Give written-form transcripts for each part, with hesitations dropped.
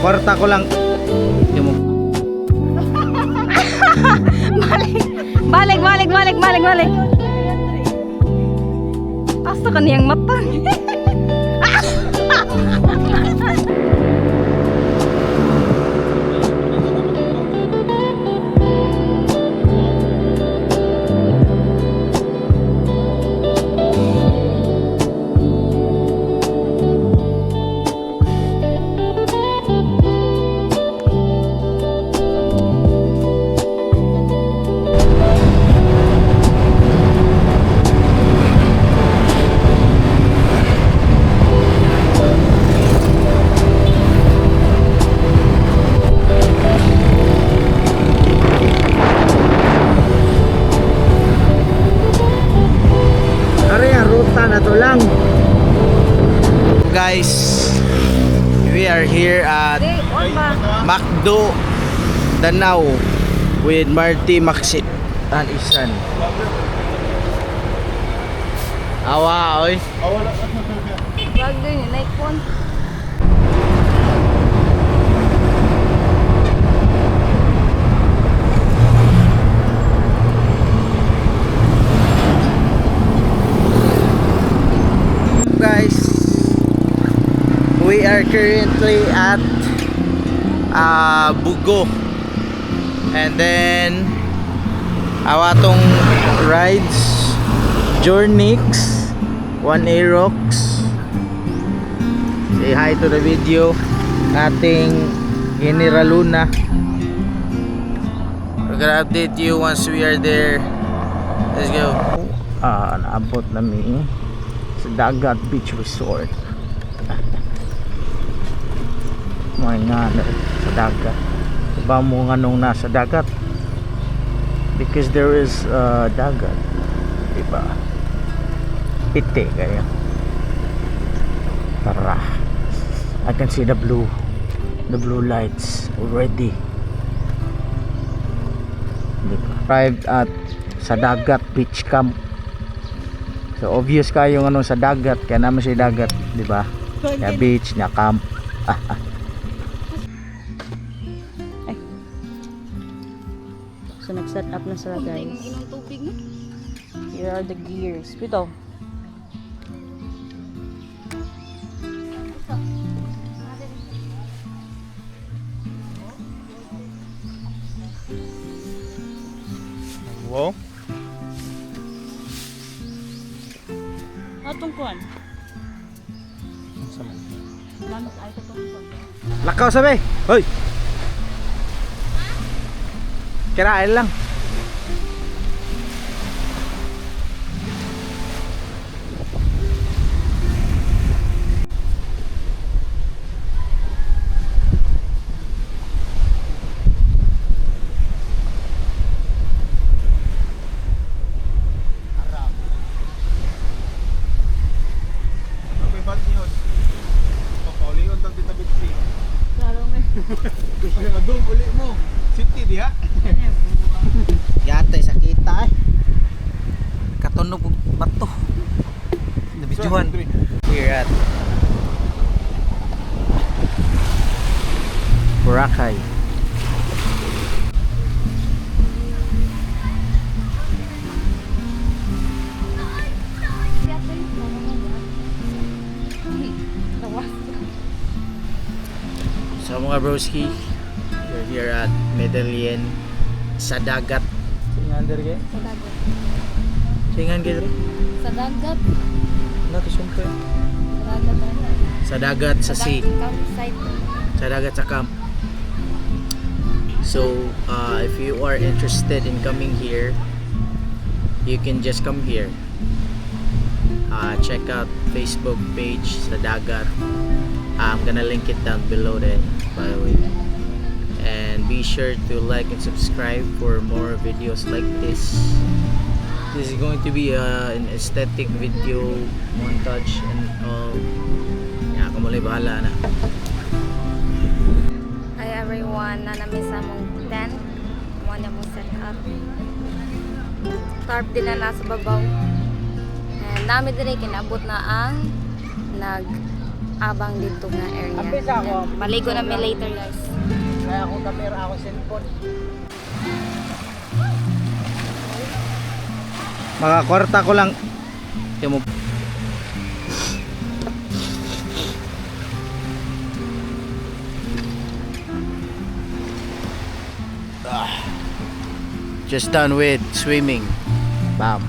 Kwarta ko lang. Di mo. Balik. Asa ka niyang mata? Guys, we are here at Macdo, Danau with Marty Maxit and Isan. Awa, oy. Wag din yung night phone. Guys, we are currently at Bugo, and then awatong rides Journix, One Aerox. Say hi to the video ating General Luna. We're gonna update you once we are there. Let's go. Naabot namin sa Dagat Beach Resort. May nga sa dagat. Diba mo nga nung nasa dagat? Because there is dagat. Diba? Pite kaya. Tara. I can see the blue lights already. Diba? Arrived at sa Dagat Beach Camp. So obvious kayo ano sa dagat, kaya naman siya dagat, di ba? Kaya beach, na camp. So nag-set up na sila guys. Here are the gears. Pito. Wow. Atong kuan. Lamas ay to kuan. Lakaw sabi. Hoy. Kirain lang. Adong uli mo. City diha. Yatay sa kita eh. Katunog bato. Nabidyohan. We're at Boracay. So mga broski, we're here at Medellin sa dagat. Singan dere? Sa dagat. Singan dere? Sa dagat. Nato sumpe. Sa dagat. Sa dagat sa sea. Campsite. Sa dagat sa camp. So if you are interested in coming here, you can just come here. Check out Facebook page sa dagat. I'm gonna link it down below there, by the way. And be sure to like and subscribe for more videos like this. This is going to be an aesthetic video montage and all. Yeah, kamuli bahala na. Hi everyone, nanami sa mong tent. Muna mo set up. Tarp din na nasa babaw. And namin din ay kinabot na ang abang dito nga area. Ambisa ako. Maligo na may later guys. Kaya ako camera, ako cellphone. Makakwarta ko lang. Yung mo. Just done with swimming. Bam.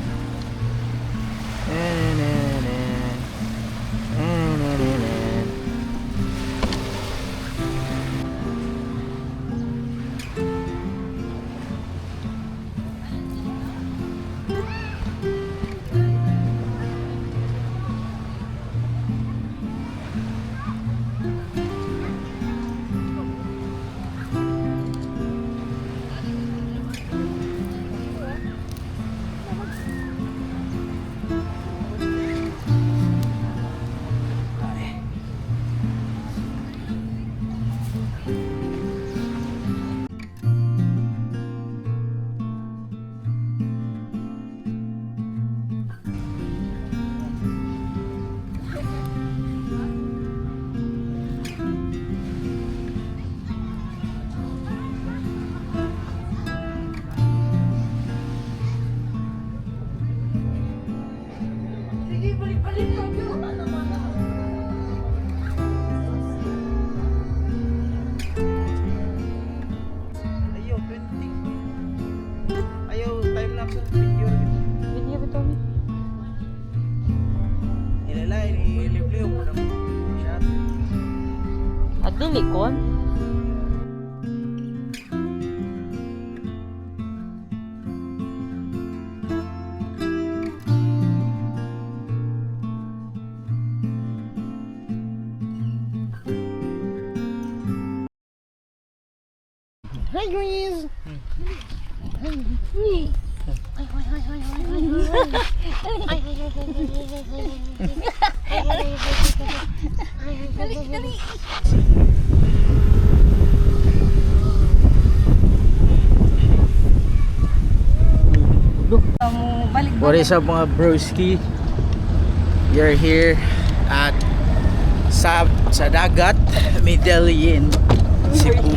Ayaw, 20. Ayaw, time lapse sa video. Video ba to? Ilalay, ililiw mo na shot. At dilikon. Hi guys! What is up mga broski? You're here at sa dagat Medellin, Cebu.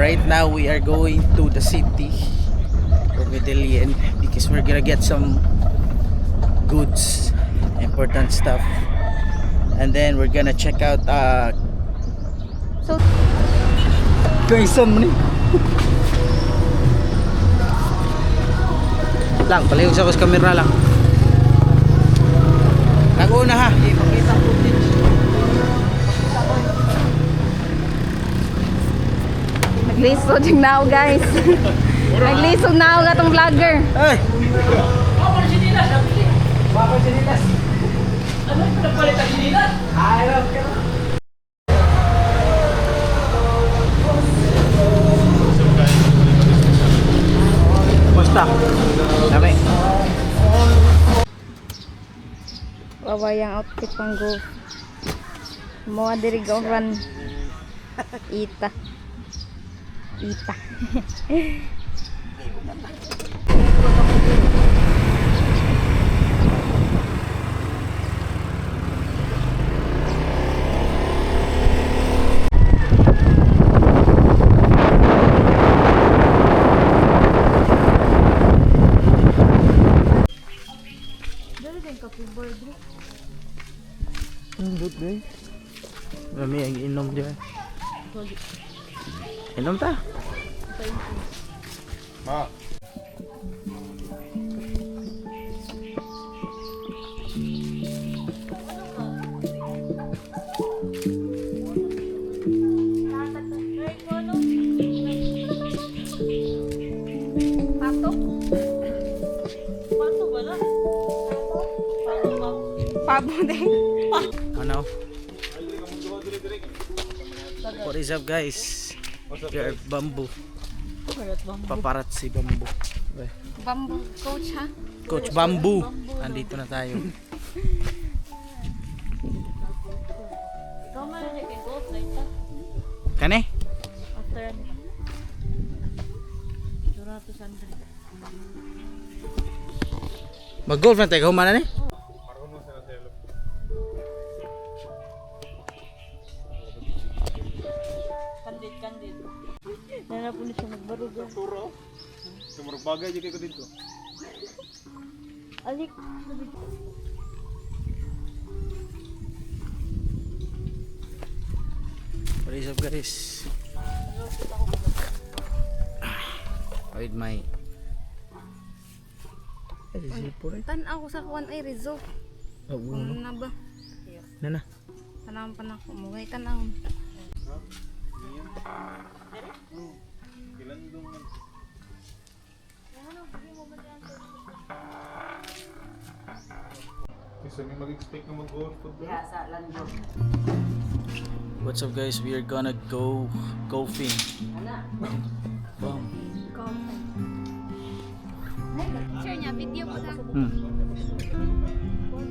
Right now we are going to the city of Medellin because we're gonna get some goods, important stuff, and then we're gonna check out So Kaisan mo ni? Lang, palihog sa camera lang. Nag-una ha, ipakita ko din. naglisod yung now guys. Naglisod na ako gatong vlogger. Ay! Bakit sinilas? Bakit sinilas? Ano yung pinapalit ang sinilas? Ayaw ka na. Basta. Dami. Wawayang outfit pang go. Mga diri run. Ita. Ita. Lembut guys. Dami ang inom dyan. Inom ta? Ma. Pabo din. Ano? What is up guys? You're Bamboo. Paparazzi Bamboo. Bamboo coach ha? Coach Bamboo. Andito na tayo. Kane? Mag-golf na tayo. Humana ni? Nana po na siya nagbarog. Turo. Tumurog bagay dyan ko dito. Alik. What is up guys? With my Tan ako sa kuan ay result. Ano na ba? Nana. Tanang pa na ko mo. Gay tanaw. Kilandong man. Isa may mag-expect na mag-golf food ba? What's up guys? We are gonna go golfing. Bam. Picture niya, video po na.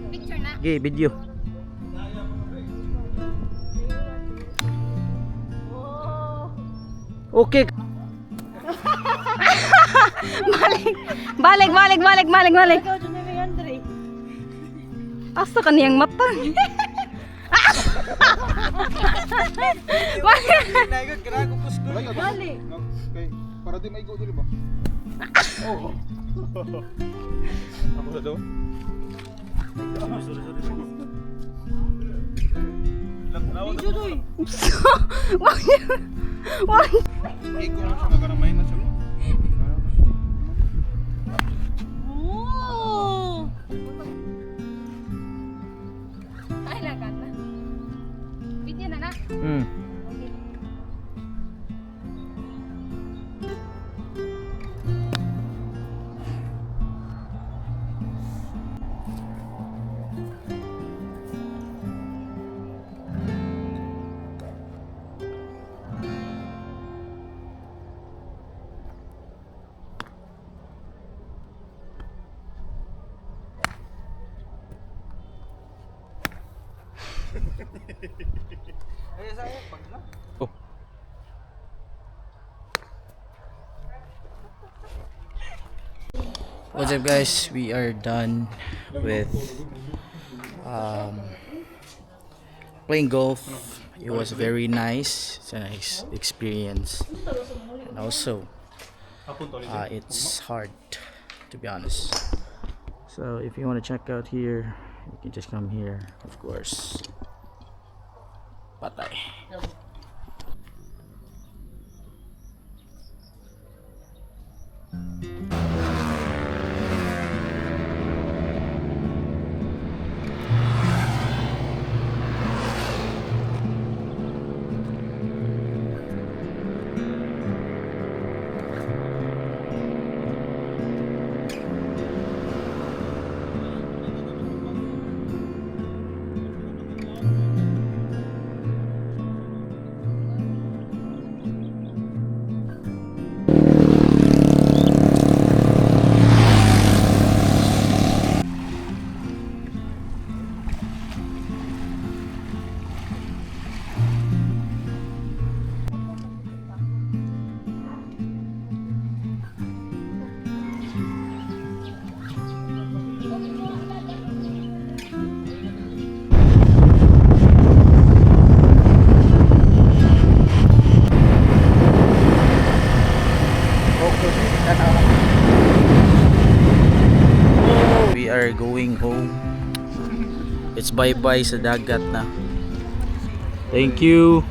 Picture na. Okay, video. Okay. Balik. Ikaw dyan na may Andre. Asa ka niyang mata? Naigod, kailangan ko pusko. Balik. Okay, para di maigo dili ba? Oo. Ako na daw. Sorry. Video doy. Wag. Igo na siya, nagaramay na siya mo. Oh. Ay lang ka na. Video na na. Ay, sayang, pag na. What's up guys? We are done with playing golf. It was very nice. It's a nice experience. And also it's hard, to be honest. So if you want to check out here, you can just come here, of course. Patay. We are going home. It's bye-bye sa dagat na. Thank you.